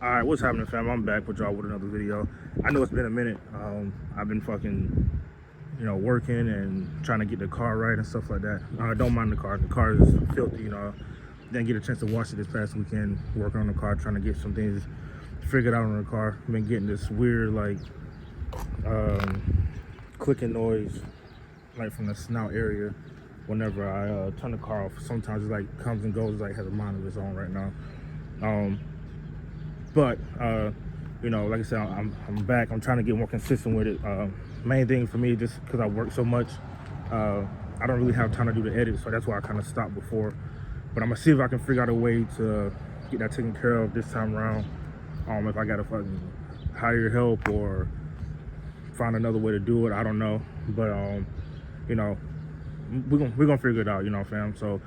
Alright, what's happening, fam? I'm back with y'all with another video. I know it's been a minute. I've been fucking, working and trying to get the car right and stuff like that. I don't mind the car. The car is filthy, Didn't get a chance to wash it this past weekend, working on the car, trying to get some things figured out on the car. I've been getting this weird, clicking noise, from the snout area whenever I turn the car off. Sometimes it, comes and goes, has a mind of its own right now. But like I said, I'm back. I'm trying to get more consistent with it. Main thing for me, just because I work so much, I don't really have time to do the edit, so that's why I kind of stopped before. But I'm gonna see if I can figure out a way to get that taken care of this time around. If I gotta fucking hire help or find another way to do it, I don't know. But we're gonna figure it out, fam. So,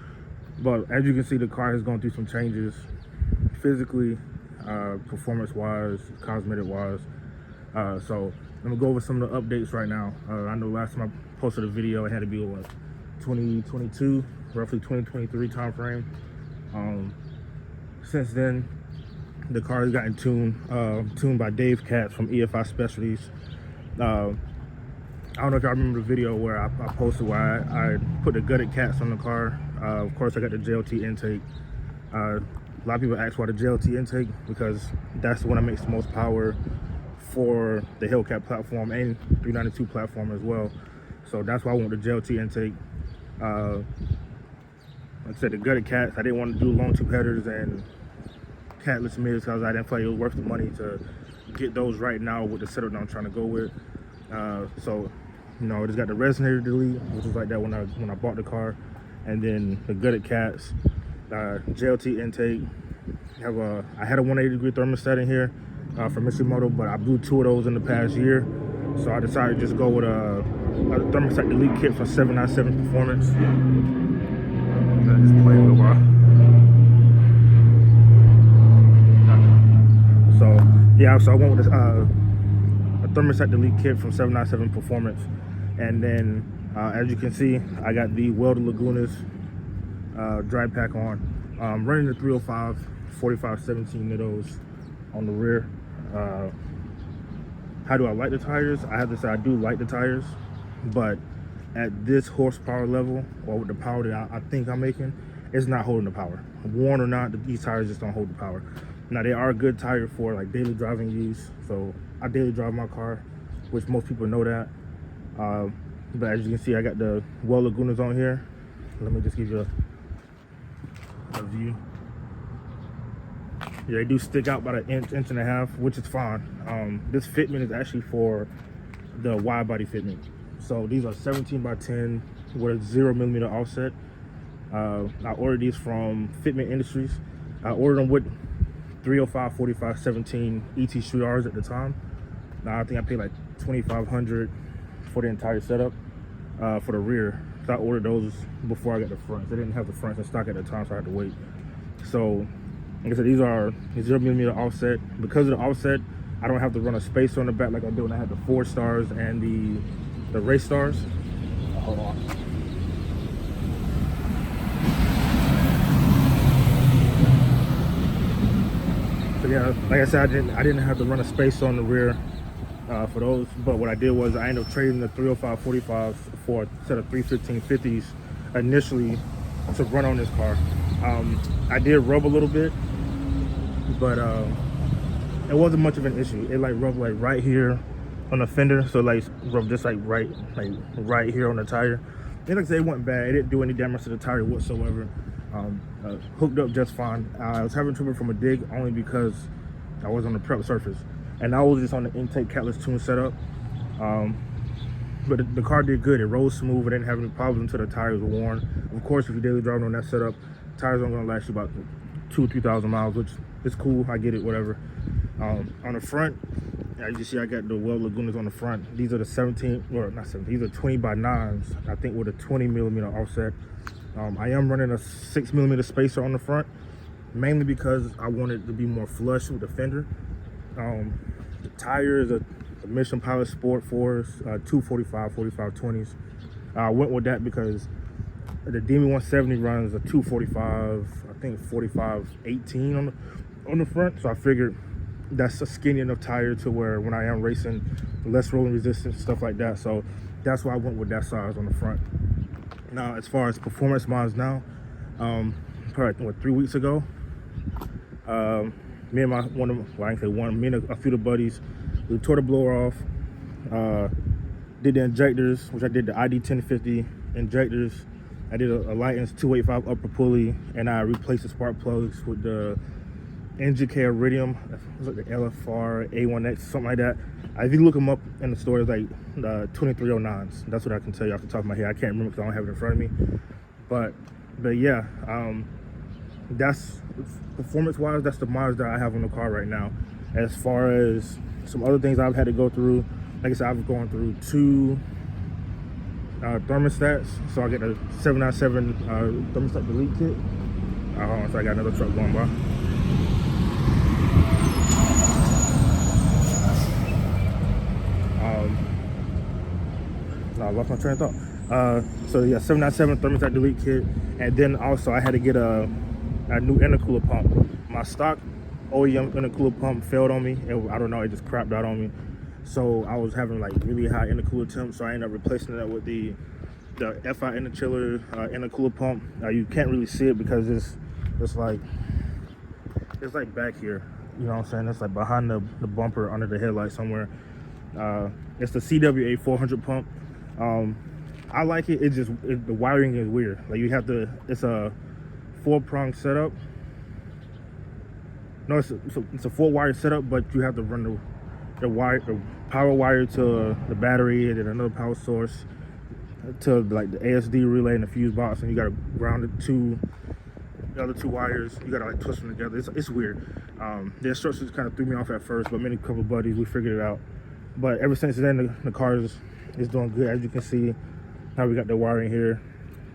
but as you can see, the car has gone through some changes physically, performance-wise, cosmetic-wise. So I'm gonna go over some of the updates right now. I know last time I posted a video, it had to be what, 2022, roughly 2023 time frame. Since then, the car has gotten tuned by Dave Katz from EFI Specialties. I don't know if y'all remember the video where I posted where I put the gutted cats on the car. Of course, I got the JLT intake. A lot of people ask why the JLT intake, because that's the one that makes the most power for the Hellcat platform and 392 platform as well. So that's why I want the JLT intake. Like I said, the gutted cats, I didn't want to do long tube headers and catless mids because I didn't feel like it was worth the money to get those right now with the setup that I'm trying to go with. So it's got the resonator delete, which was like that when I bought the car, and then the gutted cats, JLT intake. I had a 180-degree thermostat in here from Michelin, but I blew 2 of those in the past year, so I decided to just go with a thermostat delete kit from 797 Performance. I just played a little while. So I went with a thermostat delete kit from 797 Performance, and then as you can see, I got the Weld Lagunas dry pack on. Running the 305 4517 Nittos on the rear. How do I like the tires? I have to say I do like the tires, but at this horsepower level, or with the power that I think I'm making, it's not holding the power. Worn or not, these tires just don't hold the power. Now, they are a good tire for daily driving use, so I daily drive my car, which most people know that. But as you can see, I got the Weld Lagunas on here. Let me just give you a view. Yeah, they do stick out about an inch and a half, which is fine. This fitment is actually for the wide body fitment. So these are 17 by 10 with a 0mm offset. I ordered these from Fitment Industries. I ordered them with 305 45 17 ET street R's at the time. Now I think I paid like $2,500 for the entire setup for the rear. So I ordered those before I got the fronts. They didn't have the fronts in stock at the time, so I had to wait. So like I said, these are 0mm offset. Because of the offset, I don't have to run a spacer on the back like I did when I had the 4 stars and the race stars. Hold on. So yeah, like I said, I didn't have to run a spacer on the rear for those. But what I did was I ended up trading the 305 45s for a set of 315 50s initially to run on this car. I did rub a little bit, but it wasn't much of an issue. It rubbed right here on the fender, so rubbed just right here on the tire. And like I said, it wasn't bad. It didn't do any damage to the tire whatsoever. Hooked up just fine. I was having trouble from a dig only because I was on the prep surface, and I was just on the intake catless tune setup. But the car did good. It rolled smooth. I didn't have any problems until the tires were worn. Of course, if you're daily driving on that setup, tires aren't going to last you about 2,000 or 3,000 miles, which is cool. I get it, whatever. On the front, as you see, I got the Weld Lagunas on the front. These are the 17, or not 17, these are 20 by 9s, I think, with a 20mm offset. I am running a 6mm spacer on the front, mainly because I wanted to be more flush with the fender. The tire is a Michelin Pilot Sport 4s, 245 4520s. I went with that because the Demon 170 runs a 245, I think 4518 on the front. So I figured that's a skinny enough tire to where when I am racing, less rolling resistance, stuff like that. So that's why I went with that size on the front. Now, as far as performance miles now, probably 3 weeks ago, me and me and a few of the buddies, we tore the blower off, did the injectors, which I did the ID1050 injectors. I did a Litens 285 upper pulley, and I replaced the spark plugs with the NGK Iridium. It was like the LFR A1X, something like that. If you look them up in the store, it's like 2309s. That's what I can tell you off the top of my head. I can't remember because I don't have it in front of me. But yeah, that's performance-wise. That's the miles that I have on the car right now. As far as some other things I've had to go through, like I said, I've gone through 2 thermostats. So I get a 797 thermostat delete kit. So I got another truck going by. I lost my train of thought. So yeah, 797 thermostat delete kit, and then also I had to get a new intercooler pump. My stock OEM intercooler pump failed on me. I don't know, it just crapped out on me. So I was having like really high intercooler temps, so I ended up replacing that with the EFI Interchiller intercooler pump. You can't really see it because it's like back here. You know what I'm saying? It's like behind the bumper under the headlight somewhere. It's the CWA 400 pump. I like it. The wiring is weird. Like it's a 4-prong setup. No, it's a 4-wire setup, but you have to run the power wire to the battery, and then another power source to like the ASD relay and the fuse box, and you gotta ground the other 2 wires. You gotta like twist them together. It's weird. The instructions kind of threw me off at first, but me and a couple of buddies, we figured it out. But ever since then, the car is doing good. As you can see, how we got the wiring here.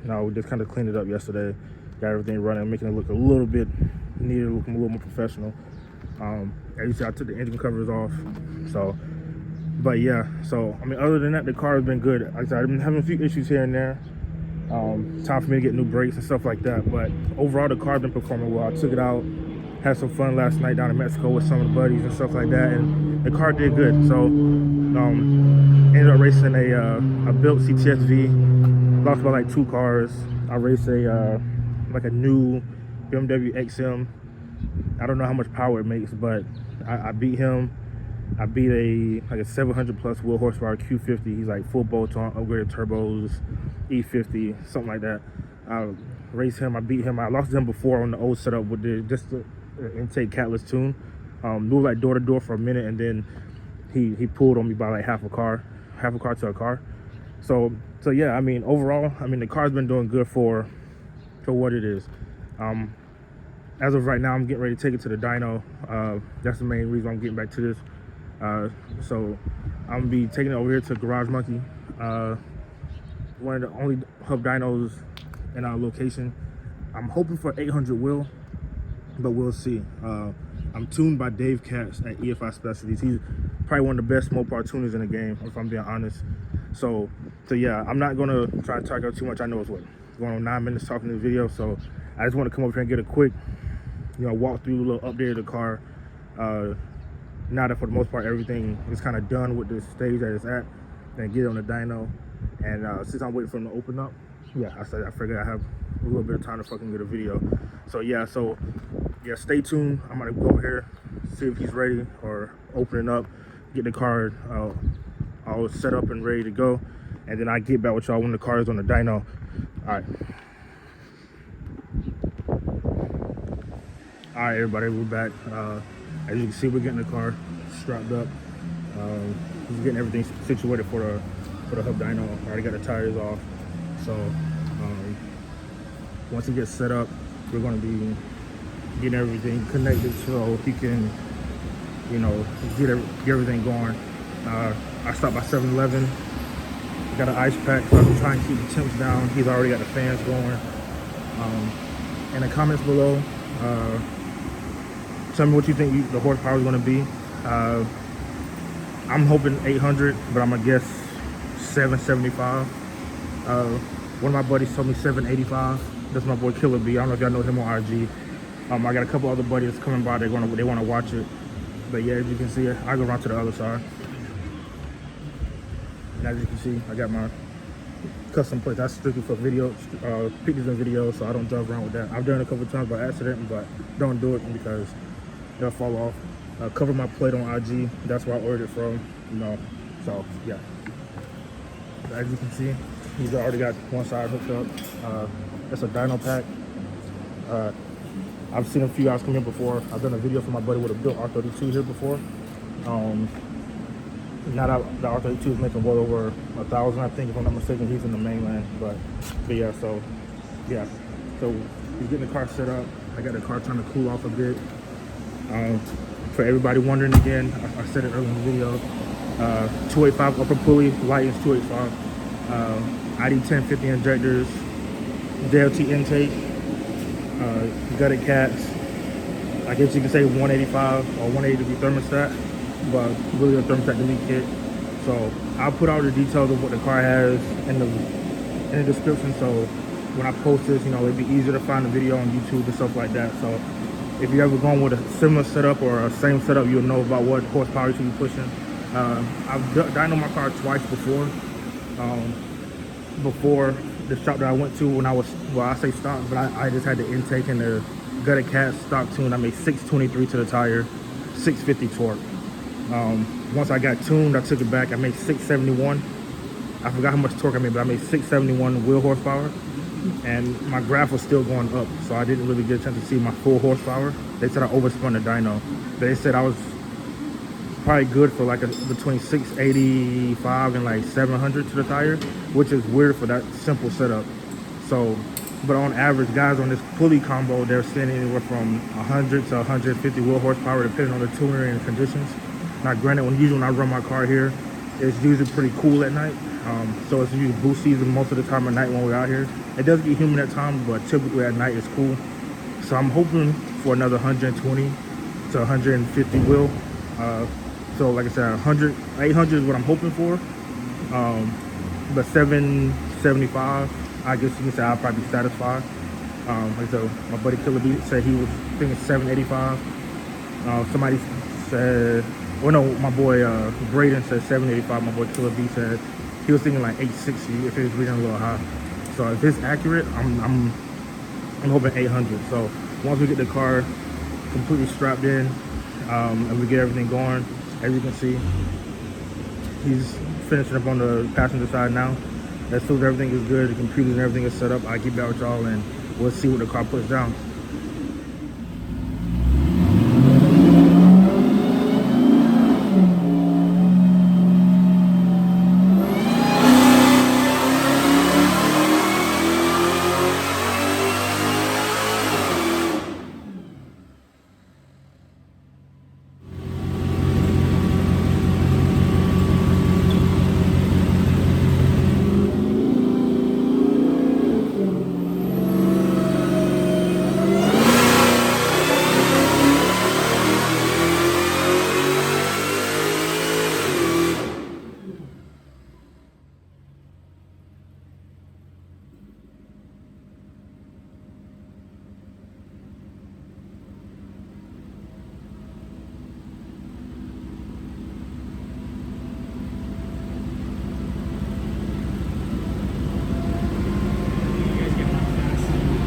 Now we just kind of cleaned it up yesterday, got everything running, making it look a little bit neater, looking a little more professional. As you see, I took the engine covers off. So, but yeah. So I mean, other than that, the car has been good. Like I said, I've been having a few issues here and there. Time for me to get new brakes and stuff like that. But overall, the car has been performing well. I took it out, had some fun last night down in Mexico with some of the buddies and stuff like that, and the car did good. So ended up racing a built CTSV, lost by like 2 cars. I raced a new BMW XM. I don't know how much power it makes, but I beat him. I beat a 700 plus wheel horsepower Q50. He's like full bolt-on, upgraded turbos, E50, something like that. I raced him. I beat him. I lost him before on the old setup with the intake catless tune. Moved like door to door for a minute, and then he pulled on me by like half a car to a car. So yeah, I mean, overall, I mean, the car's been doing good for what it is. As of right now, I'm getting ready to take it to the dyno. That's the main reason I'm getting back to this. So I'm gonna be taking it over here to Garage Monkey, one of the only hub dynos in our location. I'm hoping for 800 wheel, but we'll see. I'm tuned by Dave Katz at EFI Specialties. He's probably one of the best Mopar tuners in the game, if I'm being honest. So yeah, I'm not gonna try to talk out too much. I know it's going on 9 minutes talking in the video, so I just want to come over here and get a quick, walk through, a little update of the car. Now that for the most part everything is kind of done with the stage that it's at, and get it on the dyno. And since I'm waiting for him to open up, yeah, I figured I have a little bit of time to fucking get a video. So yeah, stay tuned. I'm gonna go over here, see if he's ready or opening up, get the car all set up and ready to go, and then I get back with y'all when the car is on the dyno. All right, everybody, we're back. As you can see, we're getting the car strapped up. Just getting everything situated for the hub dyno. I already got the tires off. So once it gets set up, we're going to be getting everything connected so he can, get everything going. I stopped by 7-Eleven. Got an ice pack, so I'm trying to keep the temps down. He's already got the fans going. In the comments below, tell me what you think the horsepower is going to be. I'm hoping 800, but I'm gonna guess 775. One of my buddies told me 785. That's my boy Killer B. I don't know if y'all know him on IG. I got a couple other buddies coming by. They want to watch it. But yeah, as you can see, I go around to the other side. And as you can see, I got my custom plate. That's strictly for video, pictures and videos, so I don't drive around with that. I've done it a couple times by accident, but don't do it because they'll fall off. Cover my plate on IG. That's where I ordered it from. You know, so yeah. As you can see, he's already got one side hooked up. That's a Dyno pack. I've seen a few guys come in before. I've done a video for my buddy with a built R32 here before. Now that the R32 is making well over 1,000, I think, if I'm not mistaken. He's in the mainland, but yeah. So he's getting the car set up. I got the car trying to cool off a bit. For everybody wondering again, I said it earlier in the video. 285 upper pulley, Litens 285, ID1050 injectors, JLT intake, gutted cats. I guess you could say 185 or 180 degree thermostat, but really a thermostat delete kit. So I'll put all the details of what the car has in the description. So when I post this, you know, it'd be easier to find the video on YouTube and stuff like that. So if you're ever going with a similar setup or a same setup, you'll know about what horsepower you should be pushing. I've dynoed my car twice before. Before the shop that I went to when I was, well, I say stock, but I just had the intake and the gutted cat stock tune. I made 623 to the tire, 650 torque. Once I got tuned, I took it back. I made 671. I forgot how much torque I made, but I made 671 wheel horsepower. And my graph was still going up, so I didn't really get a chance to see my full horsepower. They said I overspun the dyno. They said I was probably good for like between 685 and like 700 to the tire, which is weird for that simple setup. So, but on average, guys on this pulley combo, they're seeing anywhere from 100 to 150 wheel horsepower, depending on the tuner and conditions. Now, granted, when I run my car here, it's usually pretty cool at night. So it's usually boost season most of the time at night when we're out here. It does get humid at times, but typically at night it's cool. So I'm hoping for another 120 to 150 wheel. So like I said, 800 is what I'm hoping for. But 775, I guess you can say I'll probably be satisfied. Like I said, my buddy Killer B said he was thinking 785. Somebody said, well, no, my boy Braden said 785. My boy Killer B said he was thinking like 860 if it was reading a little high. So if it's accurate, I'm hoping 800. So once we get the car completely strapped in and we get everything going, as you can see, he's finishing up on the passenger side now. As soon as everything is good, the computers and everything is set up, I'll get back with y'all and we'll see what the car puts down.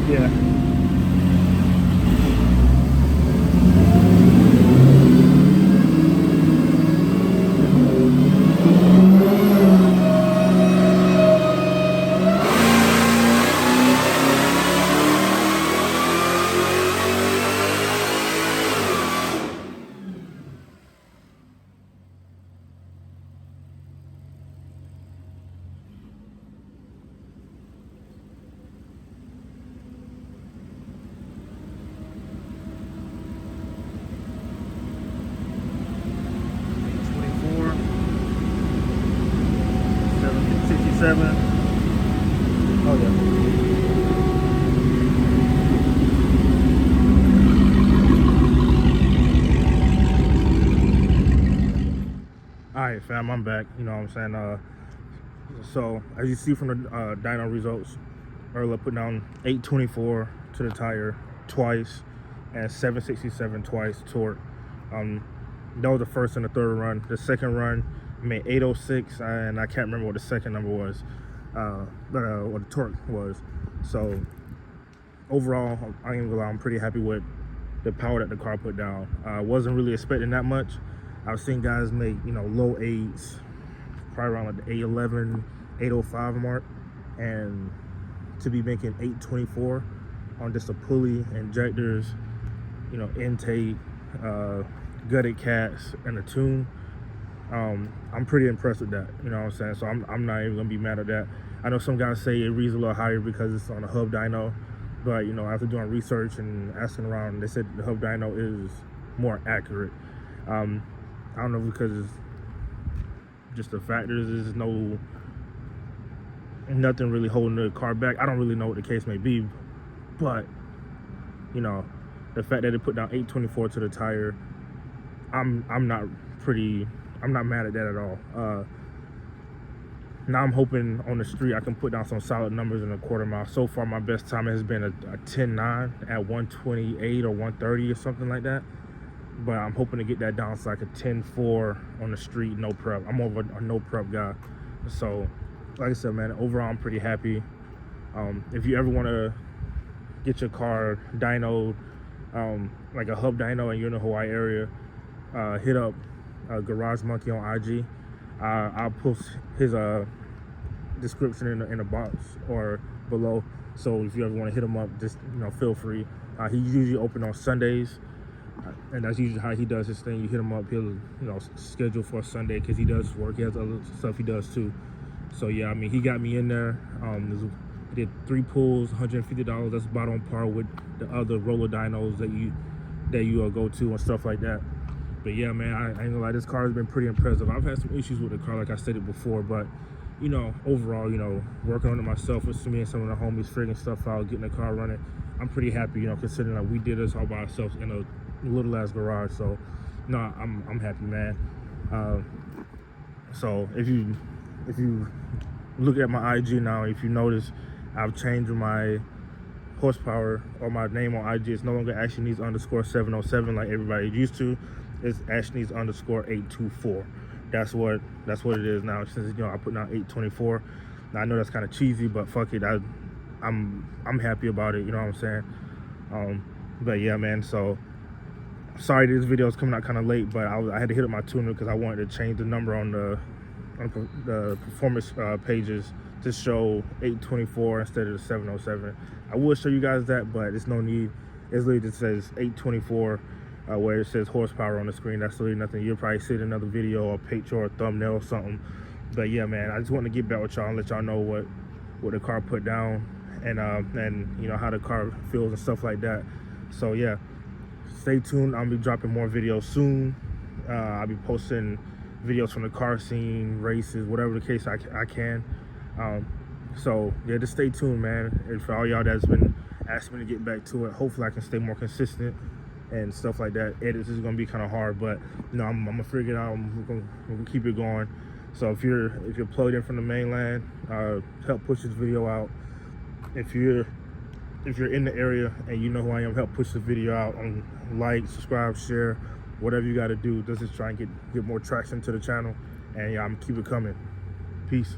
Yeah. Oh yeah. Alright fam, I'm back. You know what I'm saying? So as you see from the dyno results, earlier put down 824 to the tire twice and 767 twice torque. That was the first and the third run. The second run made 806, and I can't remember what the second number was, what the torque was. So overall, I ain't gonna lie, I'm pretty happy with the power that the car put down. I wasn't really expecting that much. I've seen guys make, you know, low 8s, probably around like the 811, 805 mark, and to be making 824 on just a pulley, injectors, you know, intake, gutted cats, and a tune. I'm pretty impressed with that, you know what I'm saying? So I'm not even gonna be mad at that. I know some guys say it reads a little higher because it's on a hub dyno, but you know, after doing research and asking around, they said the hub dyno is more accurate. I don't know, because it's just the factors, there's nothing really holding the car back. I don't really know what the case may be, but you know, the fact that it put down 824 to the tire, I'm not mad at that at all. Now I'm hoping on the street I can put down some solid numbers in a quarter mile. So far my best time has been a 10.9 at 128 or 130 or something like that, but I'm hoping to get that down to like a 10.4 on the street, no prep. I'm more of a no prep guy. So like I said, man, overall I'm pretty happy. If you ever want to get your car dynoed, like a hub dyno, and you're in the Hawaii area, hit up Garage Monkey on IG. I'll post his description in the box or below. So if you ever want to hit him up, just, you know, feel free. He's usually open on Sundays, and that's usually how he does his thing. You hit him up, he'll, you know, schedule for a Sunday, because he does work. He has other stuff he does too. So yeah, I mean, he got me in there. He did 3 pulls, $150. That's about on par with the other roller dynos that you go to and stuff like that. But yeah, man, I ain't gonna lie, this car has been pretty impressive. I've had some issues with the car, like I stated before, but you know, overall, you know, working on it myself with me and some of the homies, figuring stuff out, getting the car running, I'm pretty happy, you know, considering that we did this all by ourselves in a little ass garage. So no, I'm happy, man. So if you look at my IG now, if you notice, I've changed my horsepower, or my name on IG. It's no longer Ashley Needs _707 like everybody used to. It's Ashley Needs _824. That's what it is now. Since, you know, I put down 824. Now I know that's kind of cheesy, but fuck it. I'm happy about it. You know what I'm saying? But yeah, man. So sorry this video is coming out kind of late, but I had to hit up my tuner because I wanted to change the number on the performance pages to show 824 instead of the 707. I will show you guys that, but it's no need. It literally just says 824 where it says horsepower on the screen. That's really nothing. You'll probably see it in another video or picture or thumbnail or something. But yeah, man, I just want to get back with y'all and let y'all know what the car put down, and you know, how the car feels and stuff like that. So yeah, stay tuned. I'll be dropping more videos soon. I'll be posting videos from the car scene, races, whatever the case I can. So yeah, just stay tuned, man. And for all y'all that's been asking me to get back to it, hopefully I can stay more consistent and stuff like that. Edits is gonna be kind of hard, but you know, I'm gonna figure it out. We're gonna keep it going. So if you're plugged in from the mainland, help push this video out. If you're in the area and you know who I am, help push the video out. Like, subscribe, share, whatever you got to do. Just try and get more traction to the channel. And yeah, I'm gonna keep it coming. Peace.